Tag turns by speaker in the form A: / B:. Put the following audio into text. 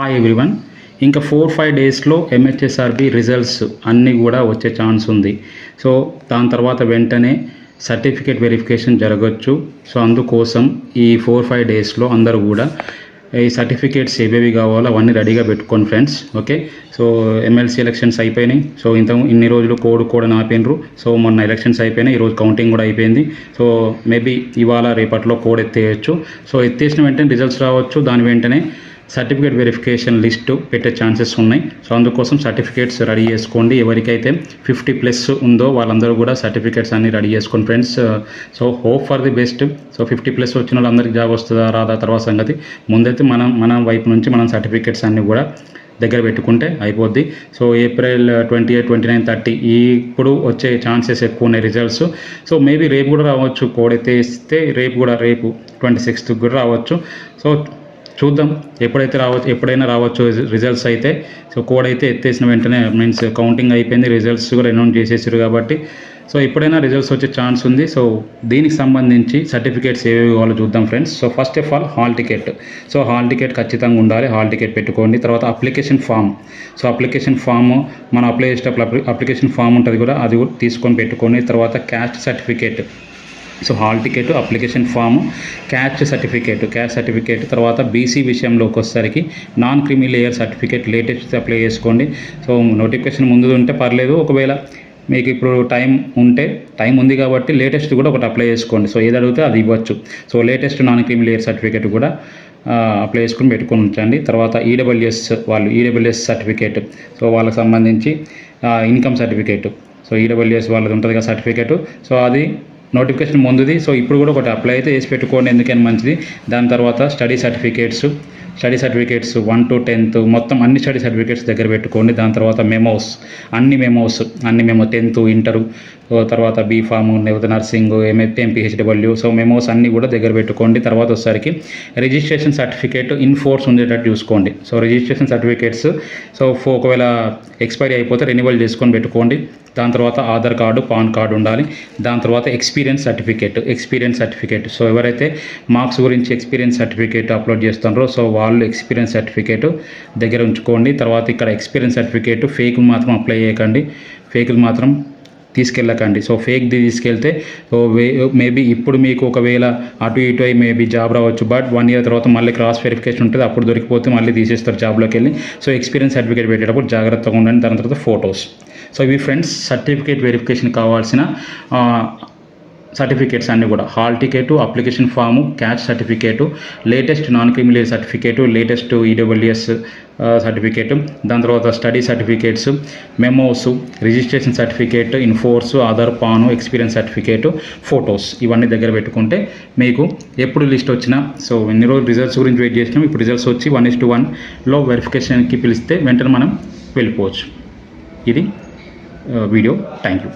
A: Hi everyone. ఇంకా 4-5 డేస్లో MHSRB results అన్నీ కూడా వచ్చే ఛాన్స్ ఉంది. సో దాని తర్వాత వెంటనే సర్టిఫికేట్ వెరిఫికేషన్ జరగచ్చు. సో అందుకోసం ఈ 4-5 డేస్లో అందరూ కూడా ఈ సర్టిఫికేట్స్ ఏవేవి కావాలో అవన్నీ రెడీగా పెట్టుకోండి friends. Okay, so MLC elections అయిపోయినాయి. సో ఇన్ని రోజులు కోడ్ అని ఆపినరు. సో మొన్న ఎలక్షన్స్ అయిపోయినాయి, ఈరోజు కౌంటింగ్ కూడా అయిపోయింది. సో మేబీ ఇవాళ రేపట్లో కోడ్ ఎత్తేయచ్చు. సో ఎత్తేసిన వెంటనే రిజల్ట్స్ రావచ్చు. దాని వెంటనే సర్టిఫికేట్ వెరిఫికేషన్ లిస్టు పెట్టే ఛాన్సెస్ ఉన్నాయి. సో అందుకోసం సర్టిఫికేట్స్ రెడీ చేసుకోండి. ఎవరికైతే 50+ ఉందో వాళ్ళందరూ కూడా సర్టిఫికేట్స్ అన్నీ రెడీ చేసుకోండి friends. So hope for the best. So 50+ వచ్చిన వాళ్ళందరికీ జాబ్ వస్తుందా రాదా తర్వాత సంగతి. ముందైతే మన వైపు నుంచి మనం సర్టిఫికేట్స్ అన్నీ కూడా దగ్గర పెట్టుకుంటే అయిపోద్ది. సో ఏప్రిల్ 28, 29, 30 ఇప్పుడు వచ్చే ఛాన్సెస్ ఎక్కువ ఉన్నాయి రిజల్ట్స్. సో మేబీ రేపు కూడా రావచ్చు. కోడ్ ఎత్తేస్తే రేపు 26th కూడా రావచ్చు. సో చూద్దాం, ఎప్పుడైనా రావచ్చు రిజల్ట్స్ అయితే. సో కోడ్ అయితే ఎత్తేసిన వెంటనే మీన్స్ కౌంటింగ్ అయిపోయింది, రిజల్ట్స్ కూడా అనౌన్స్ చేసేసారు కాబట్టి సో ఎప్పుడైనా రిజల్ట్స్ వచ్చే ఛాన్స్ ఉంది. సో దీనికి సంబంధించి సర్టిఫికేట్స్ ఏవేవి కావాలో చూద్దాం friends. So first of all hall ticket. So hall ticket ఖచ్చితంగా ఉండాలి. హాల్ టికెట్ పెట్టుకోండి. తర్వాత application form. So application form మనం అప్లై చేసేటప్పుడు అప్లికేషన్ ఫామ్ ఉంటుంది కూడా, అది కూడా తీసుకొని పెట్టుకోండి. తర్వాత caste certificate. So hall ticket, application form, caste certificate. తర్వాత బీసీ విషయంలోకి వచ్చేసరికి non creamy layer certificate latest apply చేసుకోండి. సో నోటిఫికేషన్ ముందు ఉంటే పర్లేదు, ఒకవేళ మీకు ఇప్పుడు టైం ఉంది కాబట్టి లేటెస్ట్ కూడా ఒకటి అప్లై చేసుకోండి. సో ఏది అడిగితే అది ఇవ్వచ్చు. So latest non creamy layer certificate కూడా అప్లై చేసుకుని పెట్టుకొని ఉంచండి. తర్వాత ఈడబ్ల్యూఎస్ సర్టిఫికేట్. సో వాళ్ళకి సంబంధించి ఇన్కమ్ సర్టిఫికేట్. సో ఈడబ్ల్యూఎస్ వాళ్ళది ఉంటుంది కదా సర్టిఫికేట్. సో అది నోటిఫికేషన్ ముందుది. సో ఇప్పుడు కూడా ఒకటి అప్లై అయితే వేసి పెట్టుకోండి, ఎందుకని మంచిది. దాని తర్వాత స్టడీ సర్టిఫికేట్స్ 1 to 10th మొత్తం అన్ని స్టడీ సర్టిఫికేట్స్ దగ్గర పెట్టుకోండి. దాని తర్వాత అన్ని మెమోస్ 10th, ఇంటరు, తర్వాత B Pharm, nursing, MM, PHW. So memos అన్నీ కూడా దగ్గర పెట్టుకోండి. తర్వాత వచ్చేసరికి రిజిస్ట్రేషన్ సర్టిఫికేట్ ఇన్ఫోర్స్ ఉండేటట్టు చూసుకోండి. సో రిజిస్ట్రేషన్ సర్టిఫికేట్స్ సో ఒకవేళ ఎక్స్పైరీ అయిపోతే రెన్యువల్ చేసుకొని పెట్టుకోండి. దాని తర్వాత ఆధార్ కార్డు, పాన్ కార్డు ఉండాలి. దాని తర్వాత ఎక్స్పీరియన్స్ సర్టిఫికేట్. సో ఎవరైతే మార్క్స్ గురించి ఎక్స్పీరియన్స్ సర్టిఫికేట్ అప్లోడ్ చేస్తున్నారో సో వాళ్ళు ఎక్స్పీరియన్స్ సర్టిఫికేట్ దగ్గర ఉంచుకోండి. తర్వాత ఇక్కడ ఎక్స్పీరియన్స్ సర్టిఫికేట్ ఫేక్ మాత్రం అప్లై చేయకండి, ఫేకులు మాత్రం తీసుకెళ్ళకండి. సో ఫేక్ది తీసుకెళ్తే మేబీ ఇప్పుడు మీకు ఒకవేళ అటు ఇటు అయి మేబీ జాబ్ రావచ్చు, బట్ 1 year తర్వాత మళ్ళీ క్రాస్ వెరిఫికేషన్ ఉంటుంది, అప్పుడు దొరికిపోతే మళ్ళీ తీసేస్తారు జాబ్లోకి వెళ్ళి. సో ఎక్స్పీరియన్స్ సర్టిఫికేట్ పెట్టేటప్పుడు జాగ్రత్తగా ఉండండి. దాని తర్వాత ఫొటోస్. సో ఇవి ఫ్రెండ్స్ సర్టిఫికేట్ వెరిఫికేషన్ కావాల్సిన సర్టిఫికేట్స్ అన్నీ కూడా. Hall ticket, application form, caste certificate, latest non criminal certificate, latest EWS certificate, దాని తర్వాత study certificates, memos, registration certificate, ఇన్ఫోర్స్, Aadhaar, PAN, experience certificate, photos ఇవన్నీ దగ్గర పెట్టుకుంటే మీకు ఎప్పుడు లిస్ట్ వచ్చినా సో ఎన్ని రోజులు రిజల్ట్స్ గురించి వెయిట్ చేసినాం, ఇప్పుడు రిజల్ట్స్ వచ్చి 1:1లో వెరిఫికేషన్కి పిలిస్తే వెంటనే మనం వెళ్ళిపోవచ్చు. ఇది వీడియో. Thank you.